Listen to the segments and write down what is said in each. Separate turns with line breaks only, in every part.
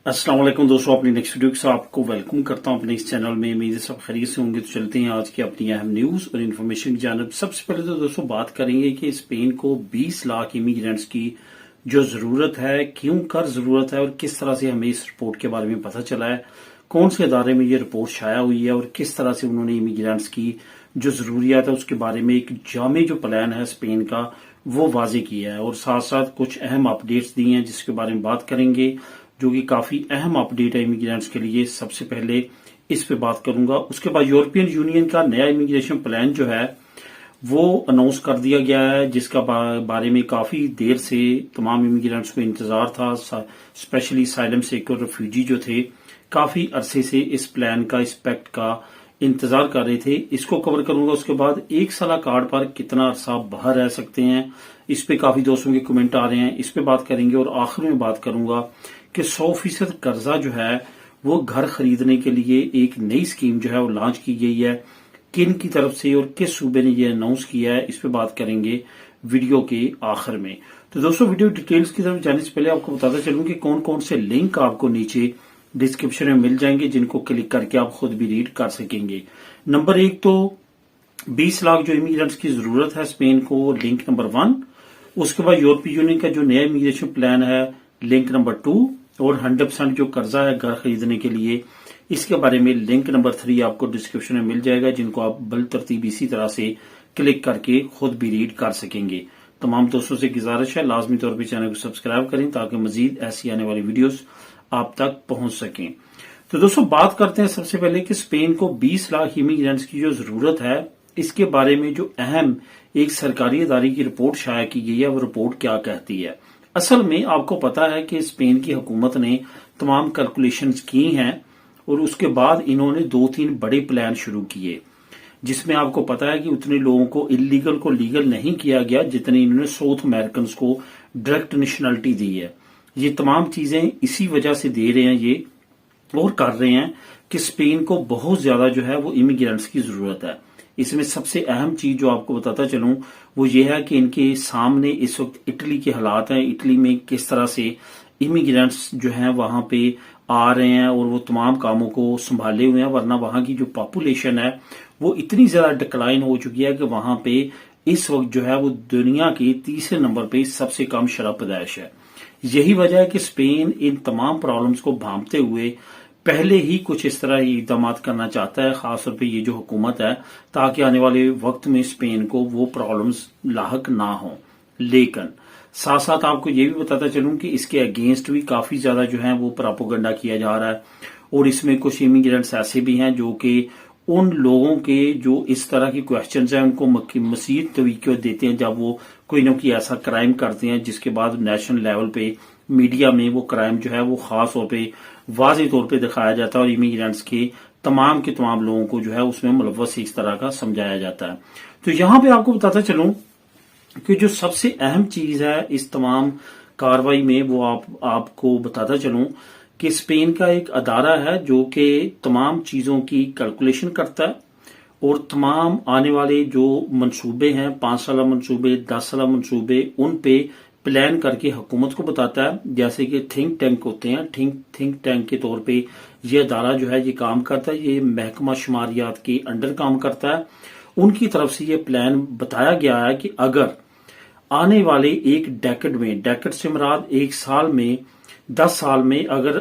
अस्सलाम वालेकुम दोस्तों, अपनी नेक्स्ट वीडियो के साथ आपको वेलकम करता हूं अपने इस चैनल में। उम्मीद है सब खैरियत से होंगे। तो चलते हैं आज की अपनी अहम न्यूज और इन्फॉर्मेशन की जानब। सबसे पहले तो दोस्तों बात करेंगे कि स्पेन को 20 लाख इमिग्रेंट्स की जो जरूरत है, क्यों कर जरूरत है और किस तरह से हमें इस रिपोर्ट के बारे में पता चला है, कौन से इदारे में ये रिपोर्ट शाया हुई है और किस तरह से उन्होंने इमिग्रेंट्स की जो जरूरियात है उसके बारे में एक जामे जो प्लान है स्पेन का वो वाजे किया है और साथ साथ कुछ अहम अपडेट्स दी हैं जिसके बारे में बात करेंगे, जो कि काफी अहम अपडेट है इमिग्रेंट्स के लिए। सबसे पहले इस पे बात करूंगा। उसके बाद यूरोपियन यूनियन का नया इमिग्रेशन प्लान जो है वो अनाउंस कर दिया गया है, जिसका बारे में काफी देर से तमाम इमिग्रेंट्स को इंतजार था। स्पेशली साइलम सीकर रेफ्यूजी जो थे काफी अरसे से इस प्लान का, इस पैक्ट का इंतजार कर रहे थे। इसको कवर करूंगा। उसके बाद एक साल कार्ड पर कितना अरसा बाहर रह सकते हैं, इस पे काफी दोस्तों के कमेंट आ रहे हैं, इस पे बात करेंगे। और आखिर में बात करूंगा कि 100% कर्जा जो है वो घर खरीदने के लिए एक नई स्कीम जो है वो लॉन्च की गई है, किन की तरफ से और किस सूबे ने ये अनाउंस किया है, इस पे बात करेंगे वीडियो के आखिर में। तो दोस्तों वीडियो डिटेल्स की तरफ जाने से पहले आपको बताता चलूं कि कौन कौन से लिंक आपको नीचे डिस्क्रिप्शन में मिल जाएंगे, जिनको क्लिक करके आप खुद भी रीड कर सकेंगे। नंबर 1 तो 20 लाख जो इमिग्रेंट्स की जरूरत है स्पेन को, लिंक नंबर 1। उसके बाद यूरोपीय यूनियन का जो नया इमिग्रेशन प्लान है, लिंक नंबर 2। और 100% जो कर्जा है घर खरीदने के लिए, इसके बारे में लिंक नंबर 3 आपको डिस्क्रिप्शन में मिल जाएगा, जिनको आप बल तरतीब इसी तरह से क्लिक करके खुद भी रीड कर सकेंगे। तमाम दोस्तों से गुजारिश है लाजमी तौर पर चैनल को सब्सक्राइब करें ताकि मजीद ऐसी आने वाली वीडियोस आप तक पहुंच सकें। तो दोस्तों बात करते हैं सबसे पहले कि स्पेन को 20 लाख इमिग्रेंट्स की जो जरूरत है, इसके बारे में जो अहम एक सरकारी इदारे की रिपोर्ट शाया की गई है वो रिपोर्ट क्या कहती है। असल में आपको पता है कि स्पेन की हुकूमत ने तमाम कैलकुलेशंस की हैं और उसके बाद इन्होंने 2-3 बड़े प्लान शुरू किए, जिसमें आपको पता है कि उतने लोगों को इलीगल को लीगल नहीं किया गया जितने इन्होंने साउथ अमेरिकन को डायरेक्ट नेशनलिटी दी है। ये तमाम चीजें इसी वजह से दे रहे हैं ये और कर रहे हैं कि स्पेन को बहुत ज्यादा जो है वो इमिग्रेंट्स की जरूरत है। इसमें सबसे अहम चीज जो आपको बताता चलूं वो ये है कि इनके सामने इस वक्त इटली के हालात हैं। इटली में किस तरह से इमिग्रेंट्स जो हैं वहां पे आ रहे हैं और वो तमाम कामों को संभाले हुए हैं, वरना वहां की जो पॉपुलेशन है वो इतनी ज्यादा डिक्लाइन हो चुकी है कि वहां पे इस वक्त जो है वो दुनिया के तीसरे नंबर पे सबसे कम शरह पैदाइश है। यही वजह है कि स्पेन इन तमाम प्रॉब्लम्स को भांपते हुए पहले ही कुछ इस तरह ही इकदाम करना चाहता है, खासतौर पे ये जो हुकूमत है, ताकि आने वाले वक्त में स्पेन को वो प्रॉब्लम्स लाहक ना हो। लेकिन साथ साथ आपको ये भी बताता चलूं कि इसके अगेंस्ट भी काफी ज्यादा जो है वो प्रोपेगेंडा किया जा रहा है और इसमें कुछ इमिग्रेंट्स ऐसे भी हैं जो कि उन लोगों के जो इस तरह की क्वेश्चंस हैं उनको मजीद तवीक़े देते हैं जब वो कोई न कोई ऐसा क्राइम करते हैं जिसके बाद नेशनल लेवल पे मीडिया में वो क्राइम जो है वो खास तौर पे वाज़ेह तौर पे दिखाया जाता है और इमिग्रेंट्स के तमाम लोगों को जो है उसमें मुलव्वस इस तरह का समझाया जाता है। तो यहाँ पे आपको बताता चलूं कि जो सबसे अहम चीज है इस तमाम कार्रवाई में वो आपको बताता चलूं कि स्पेन का एक अदारा है जो कि तमाम चीजों की कैलकुलेशन करता है और तमाम आने वाले जो मंसूबे हैं, 5 साल मंसूबे, 10 साल मंसूबे, उन पे प्लान करके हुकूमत को बताता है। जैसे कि थिंक टैंक होते हैं, थिंक टैंक के तौर पे ये अदारा जो है ये काम करता है, ये महकमा शुमारियात के अंडर काम करता है। उनकी तरफ से ये प्लान बताया गया है कि अगर आने वाले एक डेकेड में, डेकेड से मुराद एक साल में, 10 साल में अगर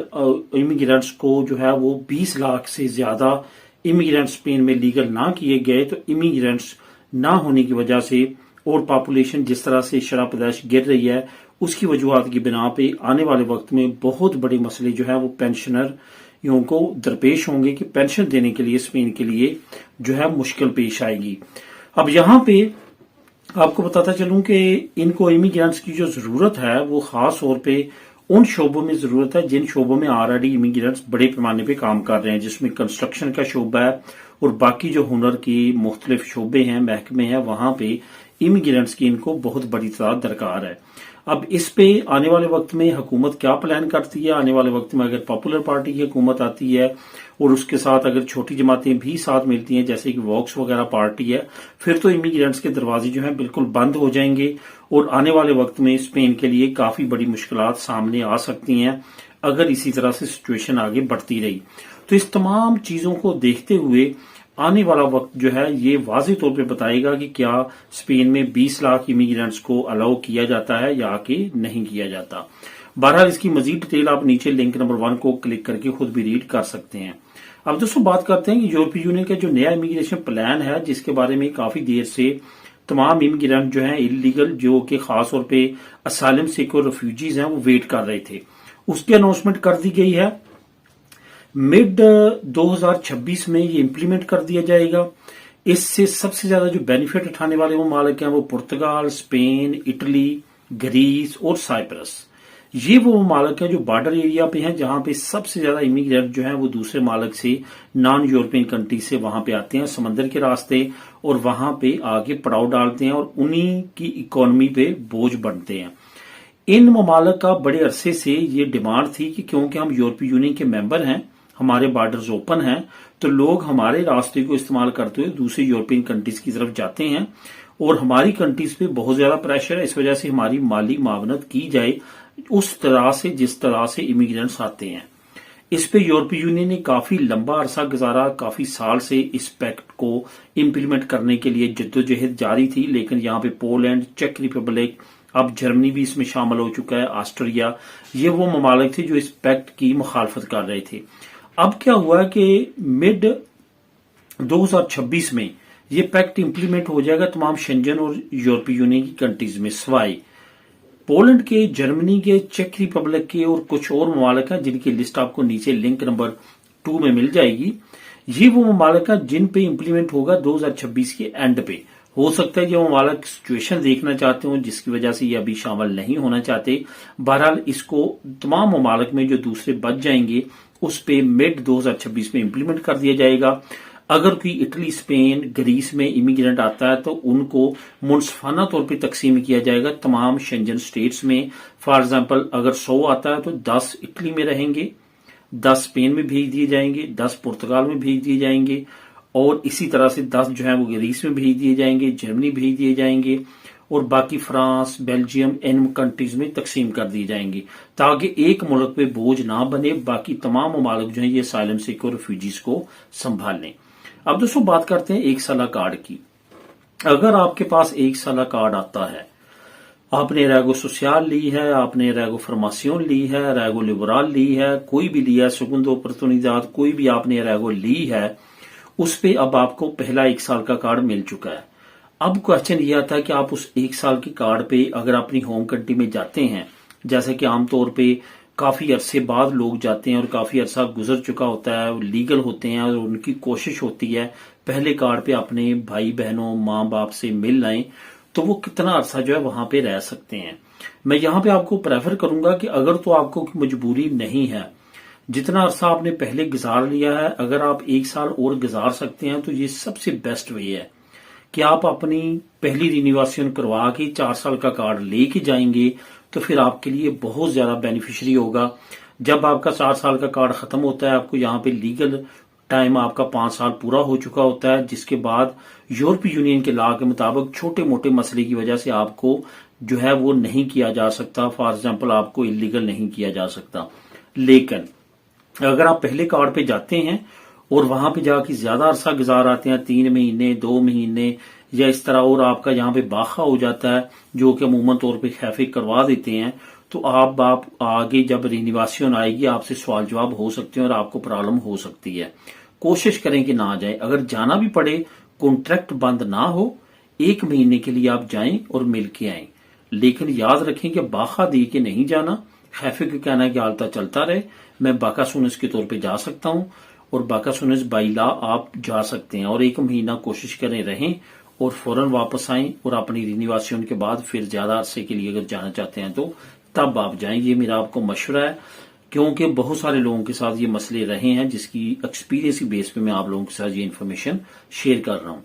इमिग्रेंट्स को जो है वो 20 लाख से ज्यादा इमिग्रेंट्स स्पेन में लीगल ना किए गए तो इमिग्रेंट्स ना होने की वजह से और पॉपुलेशन जिस तरह से शरह पैदाइश गिर रही है उसकी वजूहत की बिना पे आने वाले वक्त में बहुत बड़े मसले जो है वो पेंशनरों को दरपेश होंगे कि पेंशन देने के लिए स्पेन के लिए जो है मुश्किल पेश आएगी। अब यहाँ पे आपको बताता चलूं कि इनको इमिग्रेंट्स की जो जरूरत है वो खास तौर पे उन शोबों में जरूरत है जिन शोबों में ऑलरेडी इमिग्रेंट्स बड़े पैमाने पे काम कर रहे हैं, जिसमें कंस्ट्रक्शन का शोबा है और बाकी जो हुनर की मुख्तलिफ शोबे हैं, महकमे हैं, वहां पे इमिग्रेंट्स की इनको बहुत बड़ी तादाद दरकार है। अब इस पे आने वाले वक्त में हुकूमत क्या प्लान करती है, आने वाले वक्त में अगर पॉपुलर पार्टी की हुकूमत आती है और उसके साथ अगर छोटी जमातें भी साथ मिलती हैं जैसे कि वॉक्स वगैरह पार्टी है, फिर तो इमिग्रेंट्स के दरवाजे जो हैं बिल्कुल बंद हो जाएंगे और आने वाले वक्त में स्पेन के लिए काफी बड़ी मुश्किलात सामने आ सकती हैं اگر اسی طرح سے سچویشن آگے بڑھتی رہی. تو اس تمام چیزوں کو دیکھتے ہوئے آنے والا وقت جو ہے یہ واضح طور پہ بتائے گا کہ کیا اسپین میں 20 لاکھ امیگرینٹس کو الاؤ کیا جاتا ہے یا کہ نہیں کیا جاتا. بہرحال اس کی مزید ڈیٹیل آپ نیچے لنک نمبر 1 کو کلک کر کے خود بھی ریڈ کر سکتے ہیں. اب دوستوں بات کرتے ہیں کہ یورپی یونین کا جو نیا امیگریشن پلان ہے جس کے بارے میں کافی دیر سے تمام امیگرینٹ جو ہیں انلیگل جو کہ خاص طور پہ اسائلم سیکر ریفیوجیز ہیں وہ ویٹ کر رہے تھے، اس کی اناؤنسمنٹ کر دی گئی ہے. مڈ 2026 میں یہ امپلیمنٹ کر دیا جائے گا. اس سے سب سے زیادہ جو بینیفٹ اٹھانے والے ممالک ہیں وہ پرتگال، اسپین، اٹلی، گریس اور سائپرس. یہ وہ ممالک ہیں جو بارڈر ایریا پہ ہیں جہاں پہ سب سے زیادہ امیگرینٹ جو ہیں وہ دوسرے ممالک سے نان یورپین کنٹری سے وہاں پہ آتے ہیں سمندر کے راستے اور وہاں پہ آگے پڑاؤ ڈالتے ہیں اور انہی کی اکانومی پہ بوجھ بنتے ہیں. ان ممالک کا بڑے عرصے سے یہ ڈیمانڈ تھی کہ کیونکہ ہم یورپی یونین کے ممبر ہیں، ہمارے بارڈرز اوپن ہیں، تو لوگ ہمارے راستے کو استعمال کرتے ہوئے دوسری یورپین کنٹریز کی طرف جاتے ہیں اور ہماری کنٹریز پہ بہت زیادہ پریشر ہے. اس وجہ سے ہماری مالی معاونت کی جائے اس طرح سے جس طرح سے امیگرینٹس آتے ہیں. اس پہ یورپی یونین نے کافی لمبا عرصہ گزارا، کافی سال سے اس پیکٹ کو امپلیمنٹ کرنے کے لیے جدوجہد جاری تھی، لیکن یہاں پہ پولینڈ، چیک ریپبلک، اب جرمنی بھی اس میں شامل ہو چکا ہے، آسٹریا، یہ وہ ممالک تھے جو اس پیکٹ کی مخالفت کر رہے تھے. اب کیا ہوا کہ مڈ 2026 میں یہ پیکٹ امپلیمنٹ ہو جائے گا تمام شنجن اور یورپی یونین کی کنٹریز میں سوائے پولینڈ کے، جرمنی کے، چیک ریپبلک کے اور کچھ اور ممالک ہیں جن کی لسٹ آپ کو نیچے لنک نمبر 2 میں مل جائے گی. یہ وہ ممالک ہیں جن پہ امپلیمنٹ ہوگا 2026 کے اینڈ پہ. ہو سکتا ہے یہ ممالک سچویشن دیکھنا چاہتے ہوں جس کی وجہ سے یہ ابھی شامل نہیں ہونا چاہتے. بہرحال اس کو تمام ممالک میں جو دوسرے بچ جائیں گے اس پہ مڈ 2026 میں امپلیمنٹ کر دیا جائے گا. اگر کوئی اٹلی، اسپین، گریس میں امیگرینٹ آتا ہے تو ان کو منصفانہ طور پہ تقسیم کیا جائے گا تمام شنجن سٹیٹس میں. فار ایگزامپل اگر 100 آتا ہے تو 10 اٹلی میں رہیں گے، 10 اسپین میں بھیج دیے جائیں گے، 10 پرتگال میں بھیج دیے جائیں گے اور اسی طرح سے 10 جو ہیں وہ گریس میں بھیج دیے جائیں گے، جرمنی بھیج دیے جائیں گے اور باقی فرانس، بیلجیم، ان کنٹریز میں تقسیم کر دی جائیں گی تاکہ ایک ملک پہ بوجھ نہ بنے، باقی تمام ممالک جو ہیں یہ اسائلم سیکر ریفیوجیز کو سنبھال لیں. اب دوستوں بات کرتے ہیں 1 سالہ کارڈ کی. اگر آپ کے پاس 1 سالہ کارڈ آتا ہے، آپ نے ریگو سوسیال لی ہے، آپ نے ریگو فرماسیون لی ہے، ریگو لیبرال لی ہے، کوئی بھی لیا ہے، سیگوندو اپورتونیداد کوئی بھی آپ نے ریگو لی ہے، اس پہ اب آپ کو پہلا 1 سال کا کارڈ مل چکا ہے. اب کوشچن یہ آتا ہے کہ آپ اس 1 سال کے کارڈ پہ اگر اپنی ہوم کنٹری میں جاتے ہیں، جیسے کہ عام طور پہ کافی عرصے بعد لوگ جاتے ہیں اور کافی عرصہ گزر چکا ہوتا ہے، لیگل ہوتے ہیں اور ان کی کوشش ہوتی ہے پہلے کارڈ پہ اپنے بھائی بہنوں، ماں باپ سے مل لائیں، تو وہ کتنا عرصہ جو ہے وہاں پہ رہ سکتے ہیں. میں یہاں پہ آپ کو پریفر کروں گا کہ اگر تو آپ کو مجبوری نہیں ہے، جتنا عرصہ آپ نے پہلے گزار لیا ہے، اگر آپ 1 سال اور گزار سکتے ہیں تو یہ سب سے بیسٹ وے ہے کہ آپ اپنی پہلی رینیویشن کروا کے 4 سال کا کارڈ لے کے جائیں گے تو پھر آپ کے لیے بہت زیادہ بینیفیشری ہوگا. جب آپ کا 4 سال کا کارڈ ختم ہوتا ہے، آپ کو یہاں پہ لیگل ٹائم آپ کا 5 سال پورا ہو چکا ہوتا ہے، جس کے بعد یورپی یونین کے لا کے مطابق چھوٹے موٹے مسئلے کی وجہ سے آپ کو جو ہے وہ نہیں کیا جا سکتا. فار ایگزامپل آپ کو انلیگل نہیں کیا جا سکتا. لیکن اگر آپ پہلے کارڈ پہ جاتے ہیں اور وہاں پہ جا کے زیادہ عرصہ گزار آتے ہیں، 3 مہینے، 2 مہینے یا اس طرح، اور آپ کا یہاں پہ باخا ہو جاتا ہے جو کہ عموماً طور پہ خیفے کروا دیتے ہیں، تو آپ آگے جب رینیویشن آئے گی آپ سے سوال جواب ہو سکتے ہیں اور آپ کو پرابلم ہو سکتی ہے. کوشش کریں کہ نہ جائیں. اگر جانا بھی پڑے، کانٹریکٹ بند نہ ہو، 1 مہینے کے لیے آپ جائیں اور مل کے آئیں. لیکن یاد رکھیں کہ باخا دے کے نہیں جانا. خیفے کا کہنا ہے کہ حالتا چلتا رہے، میں باقا سونس کے طور پہ جا سکتا ہوں اور باقا سونس بائی لا آپ جا سکتے ہیں، اور 1 مہینہ کوشش کریں رہیں اور فوراً واپس آئیں اور اپنی رینیویشن کے بعد پھر زیادہ عرصے کے لیے اگر جانا چاہتے ہیں تو تب آپ جائیں. یہ میرا آپ کو مشورہ ہے کیونکہ بہت سارے لوگوں کے ساتھ یہ مسئلے رہے ہیں جس کی ایکسپیرینس بیس پہ میں آپ لوگوں کے ساتھ یہ انفارمیشن شیئر کر رہا ہوں.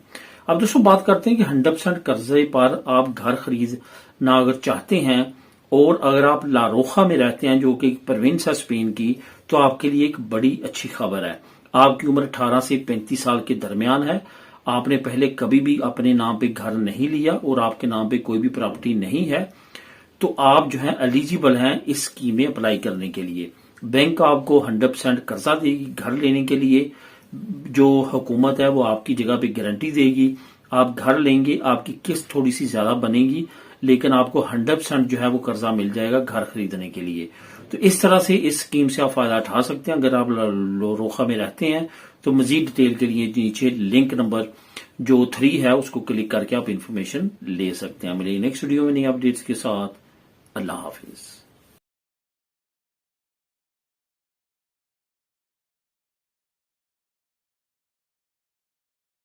اب دوستوں بات کرتے ہیں کہ 100% قرضے پر آپ گھر خریدنا اگر چاہتے ہیں اور اگر آپ لاروخا میں رہتے ہیں جو کہ ایک پروونس ہے اسپین کی، تو آپ کے لیے ایک بڑی اچھی خبر ہے. آپ کی عمر 18 سے 35 سال کے درمیان ہے، آپ نے پہلے کبھی بھی اپنے نام پہ گھر نہیں لیا اور آپ کے نام پہ کوئی بھی پراپرٹی نہیں ہے، تو آپ جو ہیں ایلیجیبل ہیں اس اسکیم میں اپلائی کرنے کے لیے. बैंक आपको 100% कर्जा देगी घर लेने के लिए। जो हुकूमत है वो आपकी जगह पे गारंटी देगी, आप घर लेंगे, आपकी किस्त थोड़ी सी ज्यादा बनेगी, लेकिन आपको 100% जो है वो कर्जा मिल जाएगा घर खरीदने के लिए। तो इस तरह से इस स्कीम से आप फायदा उठा सकते हैं। अगर आप रोखा में रहते हैं तो मजीद डिटेल के लिए नीचे लिंक नंबर जो 3 है उसको क्लिक करके आप इंफॉर्मेशन ले सकते हैं। मिलेंगे नेक्स्ट वीडियो में नई अपडेट्स के साथ। अल्लाह हाफिज।